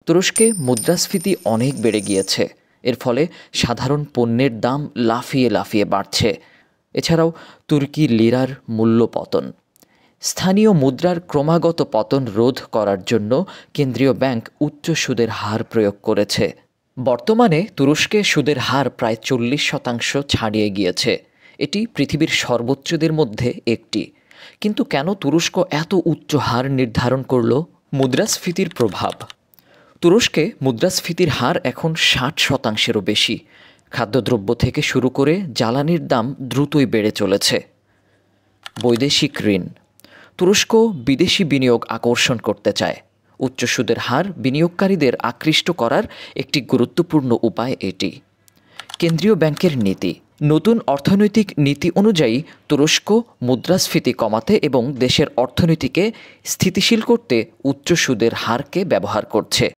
তুরস্কে মুদ্রাস্ফীতি অনেক বেড়ে গিয়েছে। এর ফলে সাধারণ পণ্যের দাম লাফিয়ে লাফিয়ে বাড়ছে। এছাড়াও তুর্কি লিরার মূল্য পতন। স্থানীয় মুদ্রার ক্রমাগত পতন রোধ করার জন্য কেন্দ্রীয় ব্যাংক উচ্চ সুদের হার প্রয়োগ করেছে। বর্তমানে তুরস্কে সুদের হার প্রায় 40% ছাড়িয়ে গিয়েছে। এটি পৃথিবীর সর্বোচ্চদের মধ্যে একটি। কিন্তু কেন তুরস্ক এত উচ্চ হার নির্ধারণ করল? মুদ্রাস্ফীতির প্রভাব। তুরস্কে মুদ্রাস্ফীতির হার এখন 60%-এরও বেশি। খাদ্যদ্রব্য থেকে শুরু করে জ্বালানির দাম দ্রুতই বেড়ে চলেছে। বৈদেশিক ঋণ। তুরস্ক বিদেশি বিনিয়োগ আকর্ষণ করতে চায়। উচ্চ সুদের হার বিনিয়োগকারীদের আকৃষ্ট করার একটি গুরুত্বপূর্ণ উপায় এটি। কেন্দ্রীয় ব্যাংকের নীতি। নতুন অর্থনৈতিক নীতি অনুযায়ী তুরস্ক মুদ্রাস্ফীতি কমাতে এবং দেশের অর্থনীতিকে স্থিতিশীল করতে উচ্চ সুদের হারকে ব্যবহার করছে।